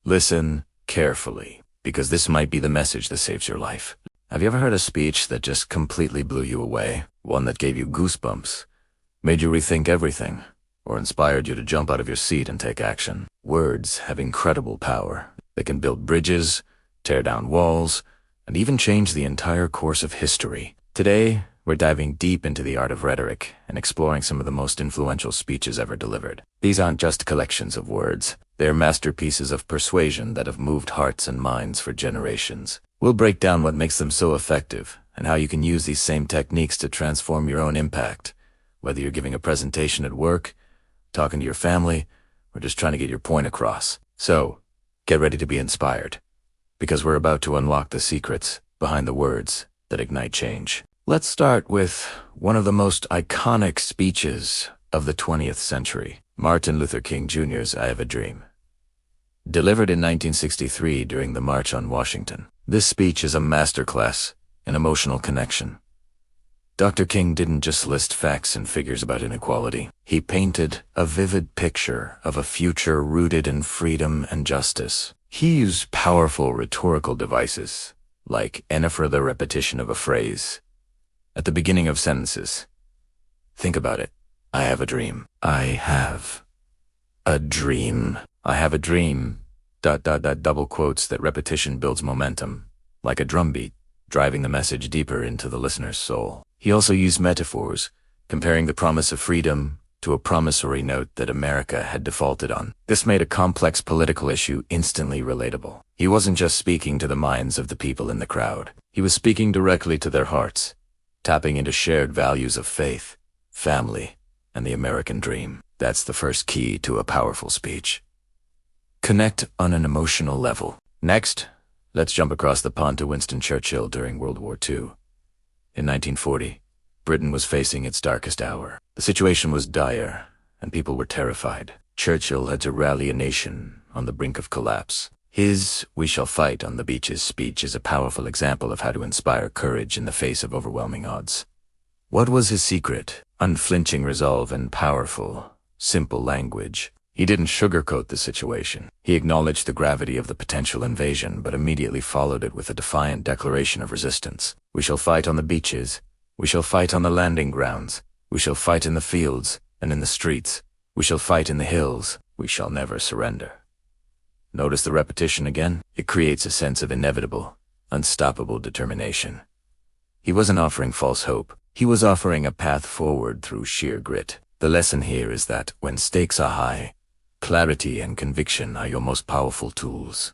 Listen carefully, because this might be the message that saves your life. Have you ever heard a speech that just completely blew you away? One that gave you goosebumps, made you rethink everything, or inspired you to jump out of your seat and take action? Words have incredible power. They can build bridges, tear down walls, and even change the entire course of history. Today, we're diving deep into the art of rhetoric and exploring some of the most influential speeches ever delivered. These aren't just collections of words. They're masterpieces of persuasion that have moved hearts and minds for generations. We'll break down what makes them so effective and how you can use these same techniques to transform your own impact, whether you're giving a presentation at work, talking to your family, or just trying to get your point across. So, get ready to be inspired, because we're about to unlock the secrets behind the words that ignite change. Let's start with one of the most iconic speeches of the 20th century, Martin Luther King Jr.'s I Have a Dream. Delivered in 1963 during the March on Washington, this speech is a masterclass in emotional connection. Dr. King didn't just list facts and figures about inequality. He painted a vivid picture of a future rooted in freedom and justice. He used powerful rhetorical devices, like any further repetition of a phrase at the beginning of sentences. Think about it. I have a dream. I have a dream. I have a dream. ... double quotes that repetition builds momentum, like a drumbeat, driving the message deeper into the listener's soul. He also used metaphors, comparing the promise of freedom to a promissory note that America had defaulted on. This made a complex political issue instantly relatable. He wasn't just speaking to the minds of the people in the crowd. He was speaking directly to their hearts, tapping into shared values of faith, family, and the American dream. That's the first key to a powerful speech. Connect on an emotional level. Next, let's jump across the pond to Winston Churchill during World War II. In 1940, Britain was facing its darkest hour. The situation was dire, and people were terrified. Churchill had to rally a nation on the brink of collapse. His "We shall fight on the beaches" speech is a powerful example of how to inspire courage in the face of overwhelming odds. What was his secret? Unflinching resolve and powerful, simple language. He didn't sugarcoat the situation. He acknowledged the gravity of the potential invasion, but immediately followed it with a defiant declaration of resistance. We shall fight on the beaches. We shall fight on the landing grounds. We shall fight in the fields and in the streets. We shall fight in the hills. We shall never surrender. Notice the repetition again? It creates a sense of inevitable, unstoppable determination. He wasn't offering false hope. He was offering a path forward through sheer grit. The lesson here is that when stakes are high, clarity and conviction are your most powerful tools.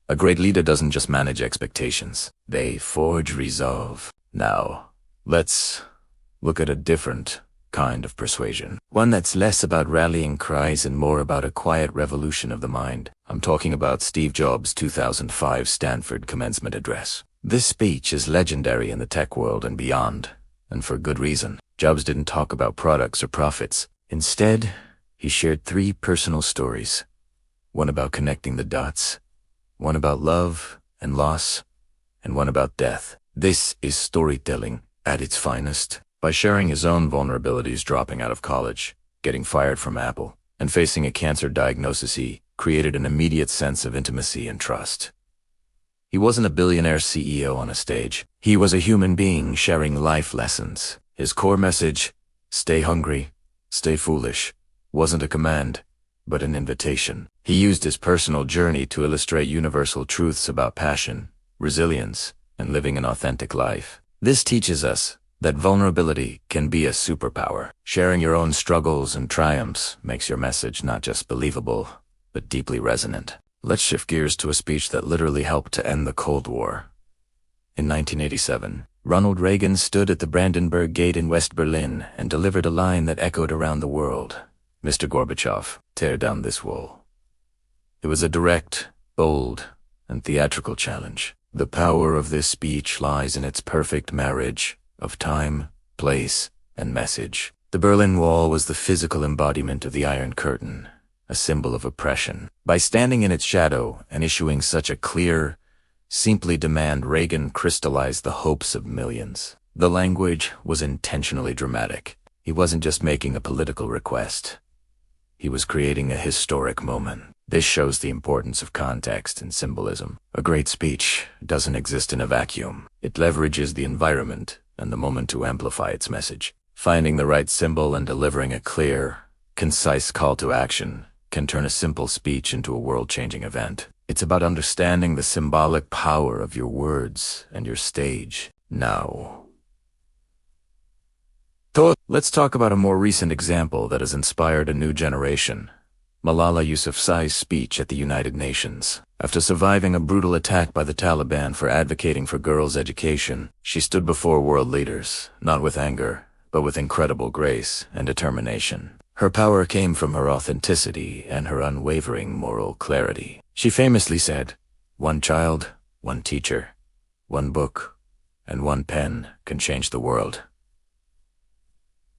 A great leader doesn't just manage expectations. They forge resolve. Now, let's look at a different kind of persuasion. One that's less about rallying cries and more about a quiet revolution of the mind. I'm talking about Steve Jobs' 2005 Stanford commencement address. This speech is legendary in the tech world and beyond, and for good reason. Jobs didn't talk about products or profits. Instead, he shared 3 personal stories. One about connecting the dots, one about love and loss, and one about death. This is storytelling at its finest. By sharing his own vulnerabilities dropping out of college, getting fired from Apple, and facing a cancer diagnosis, he created an immediate sense of intimacy and trust. He wasn't a billionaire CEO on a stage. He was a human being sharing life lessons. His core message, stay hungry, stay foolish, wasn't a command, but an invitation. He used his personal journey to illustrate universal truths about passion, resilience, and living an authentic life. This teaches us that vulnerability can be a superpower. Sharing your own struggles and triumphs makes your message not just believable, but deeply resonant. Let's shift gears to a speech that literally helped to end the Cold War. In 1987, Ronald Reagan stood at the Brandenburg Gate in West Berlin and delivered a line that echoed around the world. Mr. Gorbachev, tear down this wall. It was a direct, bold, and theatrical challenge. The power of this speech lies in its perfect marriage of time, place, and message. The Berlin Wall was the physical embodiment of the Iron Curtain, a symbol of oppression. By standing in its shadow and issuing such a clear, simply demand, Reagan crystallized the hopes of millions. The language was intentionally dramatic. He wasn't just making a political request. He was creating a historic moment. This shows the importance of context and symbolism. A great speech doesn't exist in a vacuum. It leverages the environment and the moment to amplify its message. Finding the right symbol and delivering a clear, concise call to action can turn a simple speech into a world-changing event. It's about understanding the symbolic power of your words and your stage. Now, let's talk about a more recent example that has inspired a new generation. Malala Yousafzai's speech at the United Nations. After surviving a brutal attack by the Taliban for advocating for girls' education, she stood before world leaders, not with anger, but with incredible grace and determination. Her power came from her authenticity and her unwavering moral clarity. She famously said, "One child, one teacher, one book, and one pen can change the world."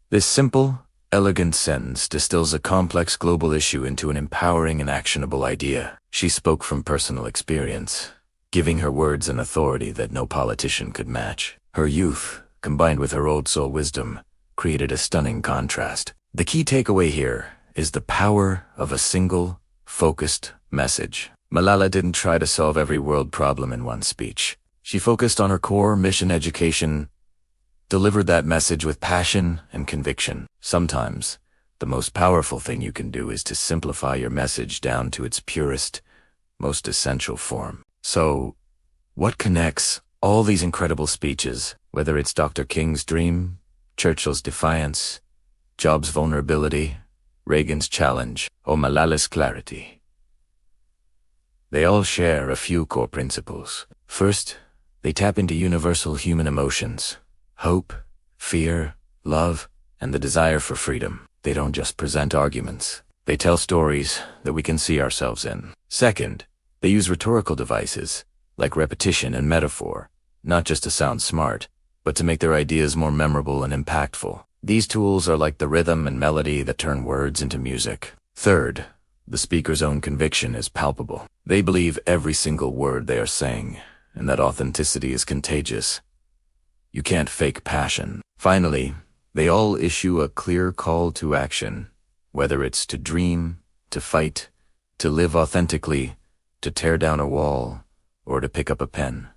This simple, elegant sentence distills a complex global issue into an empowering and actionable idea. She spoke from personal experience, giving her words an authority that no politician could match. Her youth, combined with her old soul wisdom, created a stunning contrast. The key takeaway here is the power of a single, focused message. Malala didn't try to solve every world problem in one speech. She focused on her core mission: education, delivered that message with passion and conviction. Sometimes, the most powerful thing you can do is to simplify your message down to its purest, most essential form. So, what connects all these incredible speeches, whether it's Dr. King's dream, Churchill's defiance, Jobs' vulnerability, Reagan's challenge, or Malala's clarity? They all share a few core principles. First, they tap into universal human emotions: hope, fear, love, and the desire for freedom. They don't just present arguments. They tell stories that we can see ourselves in. Second, they use rhetorical devices, like repetition and metaphor, not just to sound smart, but to make their ideas more memorable and impactful. These tools are like the rhythm and melody that turn words into music. Third, the speaker's own conviction is palpable. They believe every single word they are saying, and that authenticity is contagious. You can't fake passion. Finally, they all issue a clear call to action, whether it's to dream, to fight, to live authentically, to tear down a wall, or to pick up a pen.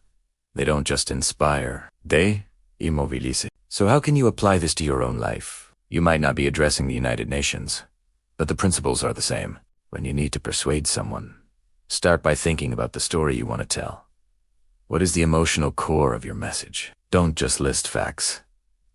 They don't just inspire, they immovilize. So how can you apply this to your own life? You might not be addressing the United Nations, but the principles are the same. When you need to persuade someone, start by thinking about the story you want to tell. What is the emotional core of your message? Don't just list facts.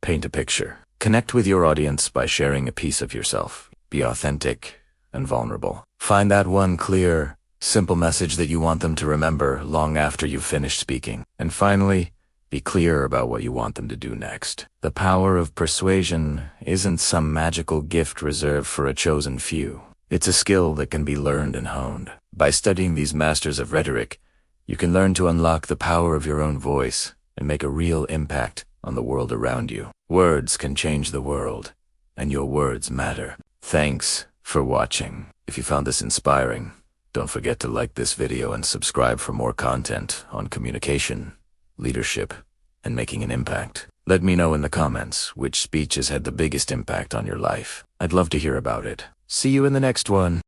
Paint a picture. Connect with your audience by sharing a piece of yourself. Be authentic and vulnerable. Find that one clear, simple message that you want them to remember long after you've finished speaking. And finally, be clear about what you want them to do next. The power of persuasion isn't some magical gift reserved for a chosen few. It's a skill that can be learned and honed. By studying these masters of rhetoric, you can learn to unlock the power of your own voice and make a real impact on the world around you. Words can change the world, and your words matter. Thanks for watching. If you found this inspiring, don't forget to like this video and subscribe for more content on communication, leadership, and making an impact. Let me know in the comments which speech has had the biggest impact on your life. I'd love to hear about it. See you in the next one.